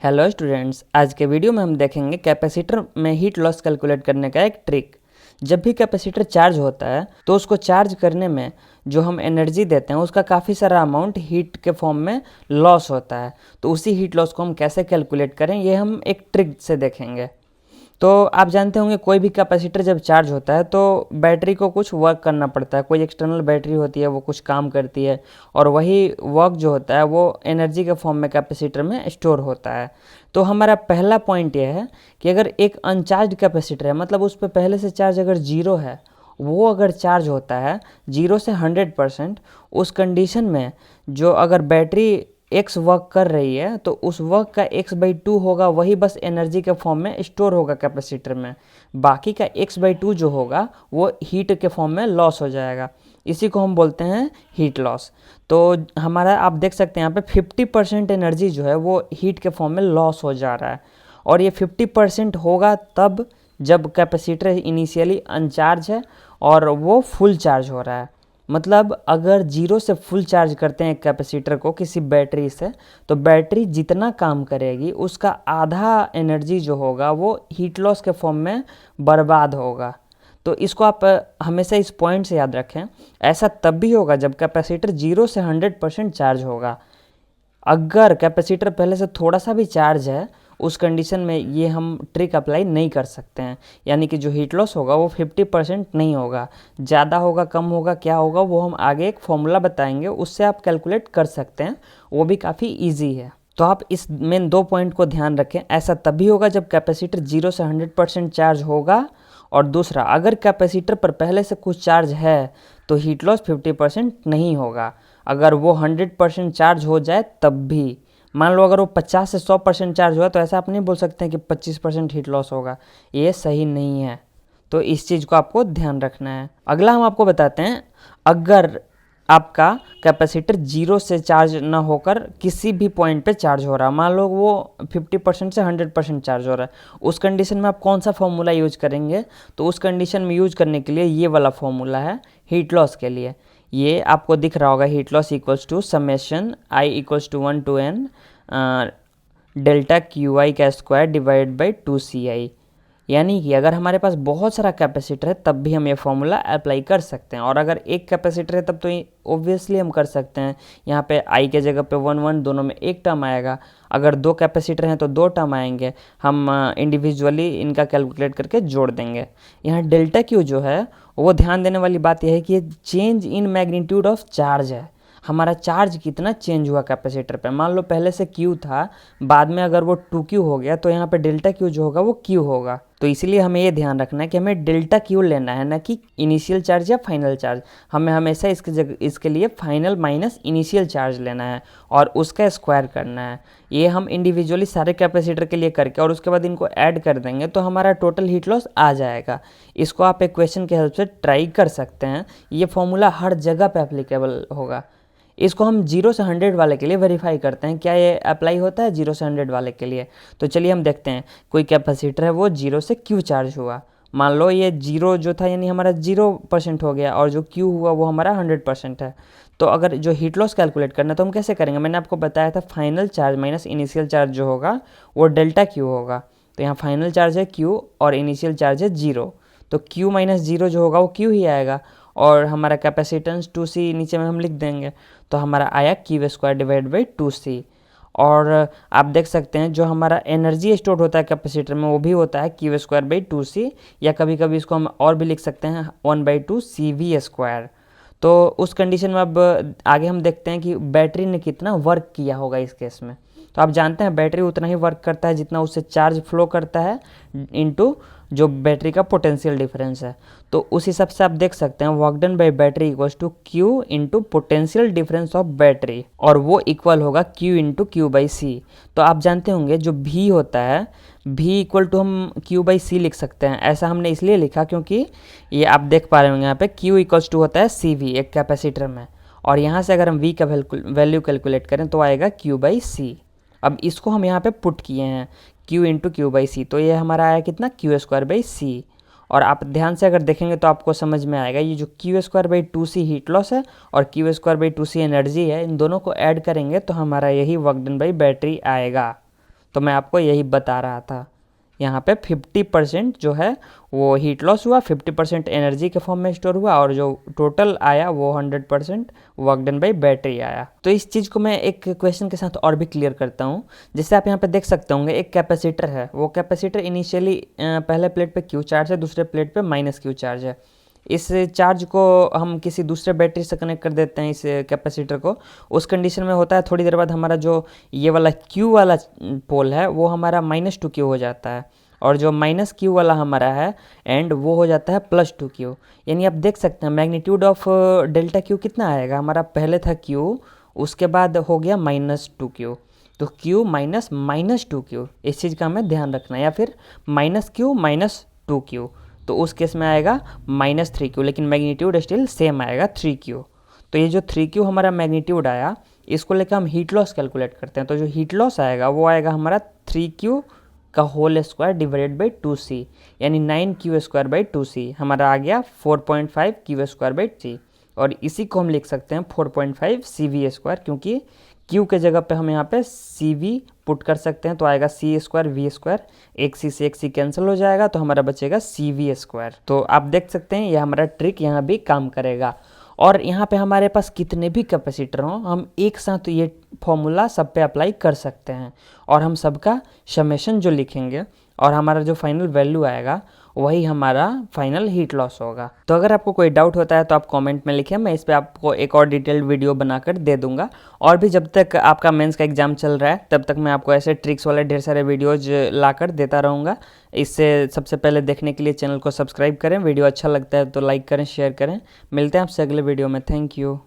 Hello students, आज के video में हम देखेंगे कैपेसिटर में हीट लॉस कैलकुलेट करने का एक ट्रिक। जब भी कैपेसिटर चार्ज होता है तो उसको चार्ज करने में जो हम एनर्जी देते हैं उसका काफ़ी सारा अमाउंट हीट के फॉर्म में लॉस होता है। तो उसी हीट लॉस को हम कैसे कैलकुलेट करें ये हम एक ट्रिक से देखेंगे। तो आप जानते होंगे कोई भी कैपेसिटर जब चार्ज होता है तो बैटरी को कुछ वर्क करना पड़ता है। कोई एक्सटर्नल बैटरी होती है, वो कुछ काम करती है और वही वर्क जो होता है वो एनर्जी के फॉर्म में कैपेसिटर में स्टोर होता है। तो हमारा पहला पॉइंट यह है कि अगर एक अनचार्ज कैपेसिटर है, मतलब उस पर पहले से चार्ज अगर जीरो है, वो अगर चार्ज होता है 0 से 100%, उस कंडीशन में जो अगर बैटरी एक्स वर्क कर रही है तो उस वर्क का x/2 होगा, वही बस एनर्जी के फॉर्म में स्टोर होगा कैपेसिटर में। बाकी का x/2 जो होगा वो हीट के फॉर्म में लॉस हो जाएगा। इसी को हम बोलते हैं हीट लॉस। तो हमारा आप देख सकते हैं यहाँ पे 50% एनर्जी जो है वो हीट के फॉर्म में लॉस हो जा रहा है। और ये 50% होगा तब जब कैपेसिटर इनिशियली अनचार्ज है और वो फुल चार्ज हो रहा है। मतलब अगर 0 से फुल चार्ज करते हैं कैपेसिटर को किसी बैटरी से, तो बैटरी जितना काम करेगी उसका आधा एनर्जी जो होगा वो हीट लॉस के फॉर्म में बर्बाद होगा। तो इसको आप हमेशा इस पॉइंट से याद रखें। ऐसा तब भी होगा जब कैपेसिटर 0 से 100% चार्ज होगा। अगर कैपेसिटर पहले से थोड़ा सा भी चार्ज है, उस कंडीशन में ये हम ट्रिक अप्लाई नहीं कर सकते हैं। यानी कि जो हीट लॉस होगा वो 50% नहीं होगा, ज़्यादा होगा, कम होगा, क्या होगा वो हम आगे एक फॉर्मूला बताएंगे, उससे आप कैलकुलेट कर सकते हैं। वो भी काफ़ी ईजी है। तो आप इस मेन दो पॉइंट को ध्यान रखें। ऐसा तभी होगा जब कैपेसिटर 0 से 100% चार्ज होगा। और दूसरा, अगर कैपेसिटर पर पहले से कुछ चार्ज है तो हीट लॉस 50% नहीं होगा। अगर वो 100% चार्ज हो जाए तब भी, मान लो अगर वो 50 से 100% चार्ज हुआ तो ऐसा आप नहीं बोल सकते हैं कि 25% हीट लॉस होगा। ये सही नहीं है। तो इस चीज़ को आपको ध्यान रखना है। अगला हम आपको बताते हैं, अगर आपका कैपेसिटर 0 से चार्ज ना होकर किसी भी पॉइंट पे चार्ज हो रहा है, मान लो वो 50% से 100% चार्ज हो रहा है, उस कंडीशन में आप कौन सा फॉर्मूला यूज करेंगे? तो उस कंडीशन में यूज करने के लिए ये वाला फॉर्मूला है हीट लॉस के लिए। ये आपको दिख रहा होगा, heat loss equals to summation I equals to 1 to n delta Q I का स्क्वायर डिवाइड बाई 2CI। यानी कि अगर हमारे पास बहुत सारा कैपेसिटर है तब भी हम ये फॉर्मूला अप्लाई कर सकते हैं। और अगर एक कैपेसिटर है तब तो ऑब्वियसली हम कर सकते हैं। यहाँ पे आई के जगह पे 1 दोनों में एक टर्म आएगा। अगर दो कैपेसिटर हैं तो दो टर्म आएंगे। हम इंडिविजुअली इनका कैलकुलेट करके जोड़ देंगे। यहाँ डेल्टा क्यू जो है वो ध्यान देने वाली बात यह है कि ये change in magnitude of charge है। हमारा चार्ज कितना चेंज हुआ कैपेसिटर पे। मान लो पहले से Q था, बाद में अगर वो 2Q हो गया तो यहाँ पे डेल्टा Q जो होगा वो Q होगा। तो इसलिए हमें ये ध्यान रखना है कि हमें डेल्टा Q लेना है, ना कि इनिशियल चार्ज या फाइनल चार्ज। हमें हमेशा इसके लिए फाइनल माइनस इनिशियल चार्ज लेना है और उसका स्क्वायर करना है। ये हम इंडिविजुअली सारे कैपेसिटर के लिए करके और उसके बाद इनको ऐड कर देंगे तो हमारा टोटल हीट लॉस आ जाएगा। इसको आप इक्वेशन के हेल्प से ट्राई कर सकते हैं। ये फॉर्मूला हर जगह पे एप्लीकेबल होगा। इसको हम 0 से 100 वाले के लिए वेरीफाई करते हैं, क्या ये अप्लाई होता है 0 से 100 वाले के लिए। तो चलिए हम देखते हैं। कोई कैपेसिटर है वो 0 से Q चार्ज हुआ। मान लो ये 0 जो था यानी हमारा 0% हो गया और जो Q हुआ वो हमारा 100% है। तो अगर जो हीट लॉस कैलकुलेट करना है तो हम कैसे करेंगे? मैंने आपको बताया था final charge minus initial charge जो होगा वो डेल्टा Q होगा। तो यहाँ फाइनल चार्ज है Q और इनिशियल चार्ज है 0। तो Q माइनस 0 जो होगा वो Q ही आएगा और हमारा कैपेसिटेंस 2C नीचे में हम लिख देंगे। तो हमारा आया Q square divide by 2C। और आप देख सकते हैं जो हमारा एनर्जी स्टोर होता है कैपेसिटर में वो भी होता है Q स्क्वायर बाई 2C, या कभी कभी इसको हम और भी लिख सकते हैं 1/2 CV स्क्वायर। तो उस कंडीशन में अब आगे हम देखते हैं कि बैटरी ने कितना वर्क किया होगा इस केस में। तो आप जानते हैं बैटरी उतना ही वर्क करता है जितना उससे चार्ज फ्लो करता है इनटू जो बैटरी का पोटेंशियल डिफरेंस है। तो उस हिसाब से आप देख सकते हैं work done by battery equals to Q into potential difference of battery, और वो इक्वल होगा Q इंटू Q/C। तो आप जानते होंगे जो V होता है, V इक्वल टू हम Q/C लिख सकते हैं। ऐसा हमने इसलिए लिखा क्योंकि ये आप देख पा रहे होंगे यहाँ पे Q इक्वल्स टू होता है CV एक कैपेसिटर में, और यहाँ से अगर हम V का वैल्यू कैलकुलेट करें तो आएगा Q/C। अब इसको हम यहाँ पे पुट किए हैं Q इंटू Q/C, तो ये हमारा आया कितना Q स्क्वायर बाई C। और आप ध्यान से अगर देखेंगे तो आपको समझ में आएगा ये जो Q square by 2C heat loss है और Q square by 2C energy है, इन दोनों को ऐड करेंगे तो हमारा यही वर्क डन बाई बैटरी आएगा। तो मैं आपको यही बता रहा था। यहाँ पे 50% जो है वो हीट लॉस हुआ, 50% एनर्जी के फॉर्म में स्टोर हुआ, और जो टोटल आया वो 100% वर्क डन बाई बैटरी आया। तो इस चीज़ को मैं एक क्वेश्चन के साथ और भी क्लियर करता हूँ। जैसे आप यहाँ पे देख सकते होंगे, एक कैपेसिटर है, वो कैपेसिटर इनिशियली पहले प्लेट पे क्यू चार्ज है, दूसरे प्लेट पे माइनस क्यू चार्ज है। इस चार्ज को हम किसी दूसरे बैटरी से कनेक्ट कर देते हैं, इस कैपेसिटर को। उस कंडीशन में होता है थोड़ी देर बाद हमारा जो ये वाला Q वाला पोल है वो हमारा -2Q हो जाता है, और जो -Q वाला हमारा है एंड वो हो जाता है +2Q। यानी आप देख सकते हैं मैग्नीट्यूड ऑफ डेल्टा Q कितना आएगा, हमारा पहले था Q, उसके बाद हो गया -2Q, तो Q -2Q, इस चीज़ का हमें ध्यान रखना है, या फिर -Q -2Q, तो उस केस में आएगा -3Q, लेकिन मैग्नीट्यूड स्टिल सेम आएगा 3Q। तो ये जो 3Q हमारा मैग्नीट्यूड आया, इसको लेकर हम हीट लॉस कैलकुलेट करते हैं। तो जो हीट लॉस आएगा वो आएगा हमारा 3Q का whole square divided by 2C, यानी 9Q स्क्वायर बाई 2C हमारा आ गया 4.5 Q स्क्वायर बाई C। और इसी को हम लिख सकते हैं 4.5 CV स्क्वायर, क्योंकि Q के जगह पे हम यहाँ पे CV पुट कर सकते हैं, तो आएगा C स्क्वायर V स्क्वायर, एक C से एक C कैंसिल हो जाएगा, तो हमारा बचेगा CV स्क्वायर। तो आप देख सकते हैं ये हमारा ट्रिक यहाँ भी काम करेगा। और यहाँ पे हमारे पास कितने भी कैपेसिटर हों, हम एक साथ ये फॉर्मूला सब पे अप्लाई कर सकते हैं, और हम सबका समेशन जो लिखेंगे और हमारा जो फाइनल वैल्यू आएगा वही हमारा फाइनल हीट लॉस होगा। तो अगर आपको कोई डाउट होता है तो आप कमेंट में लिखें, मैं इस पे आपको एक और डिटेल्ड वीडियो बनाकर दे दूंगा। और भी जब तक आपका मेंस का एग्जाम चल रहा है तब तक मैं आपको ऐसे ट्रिक्स वाले ढेर सारे वीडियोज लाकर देता रहूँगा। इससे सबसे पहले देखने के लिए चैनल को सब्सक्राइब करें, वीडियो अच्छा लगता है तो लाइक करें, शेयर करें। मिलते हैं आपसे अगले वीडियो में। Thank you.